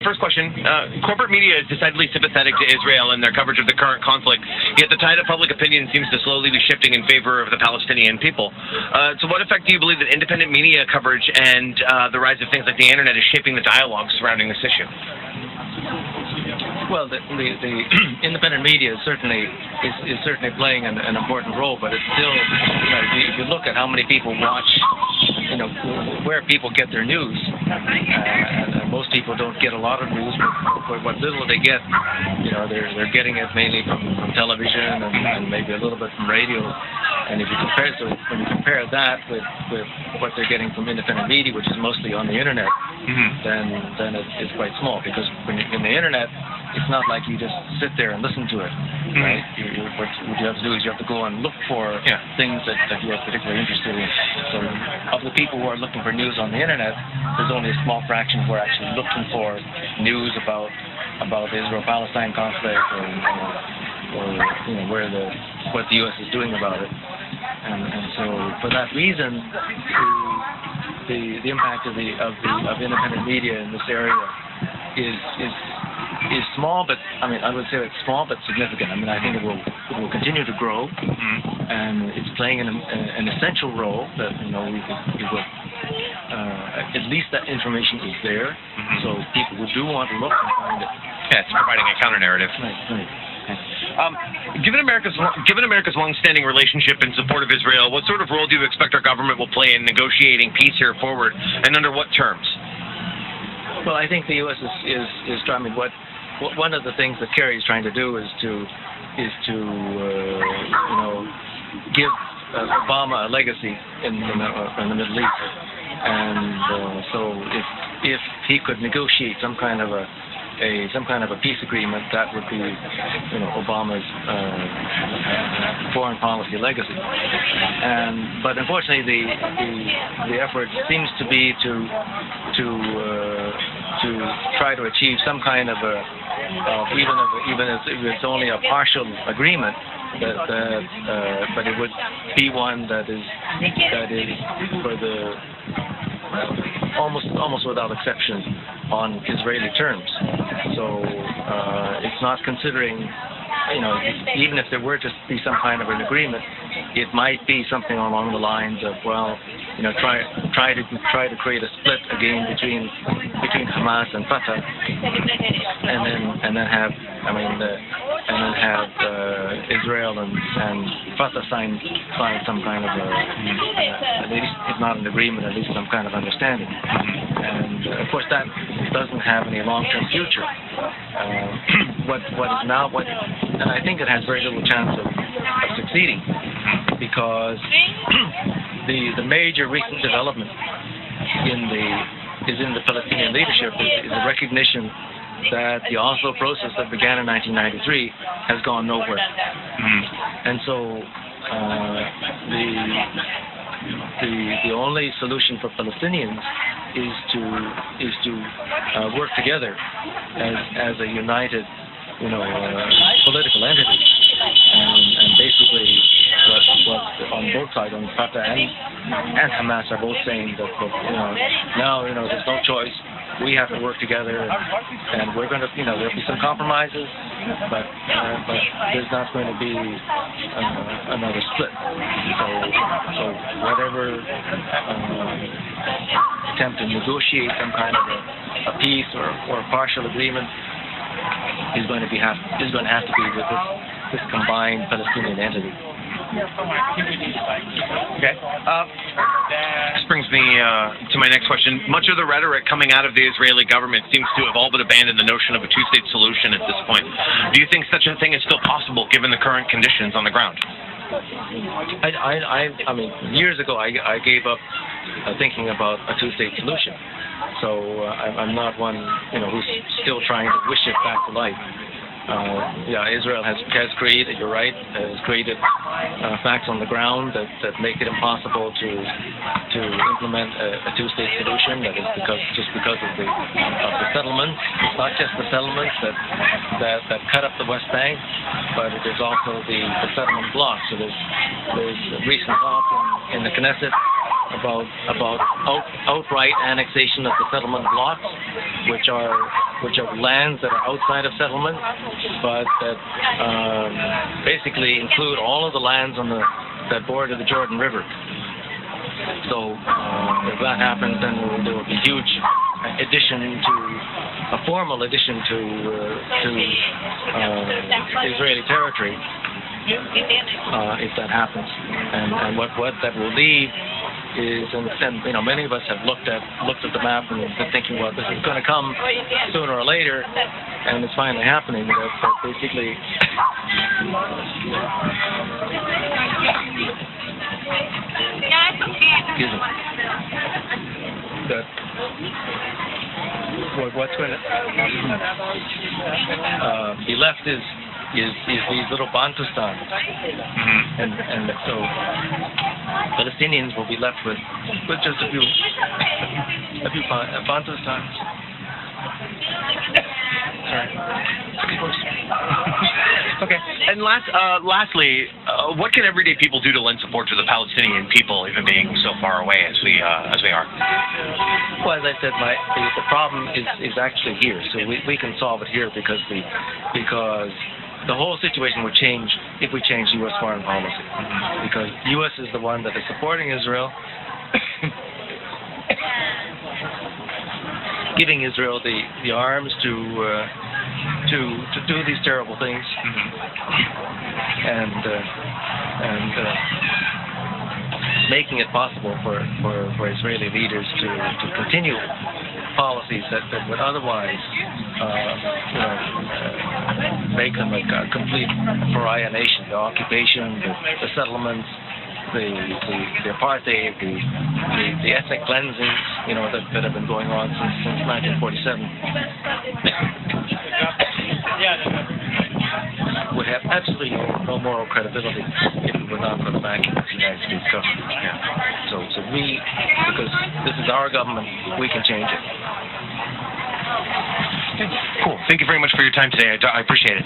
first question. Corporate media is decidedly sympathetic to Israel in their coverage of the current conflict, yet the tide of public opinion seems to slowly be shifting in favor of the Palestinian people. To what effect do you believe that independent media coverage and the rise of things like the internet is shaping the dialogue surrounding this issue? Well, the independent media is certainly playing an important role, but it's still, if you look at how many people watch, where people get their news, and most people don't get a lot of news, but what little they get, they're getting it mainly from television and maybe a little bit from radio. And if you when you compare that with what they're getting from independent media, which is mostly on the internet, then it's quite small, because in the internet, it's not like you just sit there and listen to it, right? What you have to do is you have to go and look for things that you are particularly interested in. So of the people who are looking for news on the internet, there's only a small fraction who are actually looking for news about the Israel-Palestine conflict or what the U.S. is doing about it. And so for that reason, the impact of independent media in this area is small, but I would say it's small but significant. I think it will continue to grow, and it's playing an essential role that we will at least that information is there, so people who do want to look and find it. Yeah, it's providing a counter narrative. Right. Given America's long-standing relationship and support of Israel, what sort of role do you expect our government will play in negotiating peace here forward, and under what terms? Well, I think the U.S. is trying. One of the things that Kerry is trying to do is to give Obama a legacy in the Middle East, and so if he could negotiate some kind of a peace agreement, that would be Obama's foreign policy legacy. But unfortunately, the effort seems to be to try to achieve some kind of even if it's only a partial agreement, but it would be one that is for the almost without exception on Israeli terms. So it's not considering, even if there were to be some kind of an agreement, it might be something along the lines of, try to create a split again between Hamas and Fatah, and then have Israel and Fatah sign some kind of at least if not an agreement, at least some kind of understanding. And of course that doesn't have any long-term future. And I think it has very little chance of succeeding, because the major recent development in the Palestinian leadership is a recognition that the Oslo process that began in 1993 has gone nowhere. And so the only solution for Palestinians is to work together as a united political entity, and basically what on both sides, on Fatah and Hamas, are both saying that now there's no choice. We have to work together, and we're going to, there'll be some compromises, but there's not going to be another split. So whatever attempt to negotiate some kind of a peace or a partial agreement is going to have to be with this combined Palestinian entity. Okay. This brings me to my next question. Much of the rhetoric coming out of the Israeli government seems to have all but abandoned the notion of a two-state solution at this point. Do you think such a thing is still possible given the current conditions on the ground? I mean, years ago I gave up thinking about a two-state solution. So I'm not one who's still trying to wish it back to life. Israel has created, you're right, has created facts on the ground that make it impossible to implement a two-state solution. That is because of the settlements. It's not just the settlements that cut up the West Bank, but it is also the settlement blocks. So there's recent talk in the Knesset about outright annexation of the settlement blocks, which are lands that are outside of settlements, but that basically include all of the lands on that border the Jordan River. So if that happens, then there will be huge formal addition to Israeli territory if that happens. And what that will leave is, and many of us have looked at the map and been thinking, well, this is going to come sooner or later, and it's finally happening. That basically. Excuse me. That what's going to be left is these little Bantustans, and so Palestinians will be left with just a few Bantustans. Okay. And lastly, what can everyday people do to lend support to the Palestinian people, even being so far away as we are? Well, as I said, the problem is actually here, so we can solve it here because the whole situation would change if we change U.S. foreign policy, because the U.S. is the one that is supporting Israel, giving Israel the arms to do these terrible things, and making it possible for Israeli leaders to continue policies that would otherwise make them a complete pariah nation. The occupation, the settlements, the apartheid, the ethnic cleansings, that have been going on since 1947, would have absolutely no moral credibility if it were not for the backing of the United States government. Yeah. So because this is our government, we can change it. Cool. Thank you very much for your time today. I appreciate it.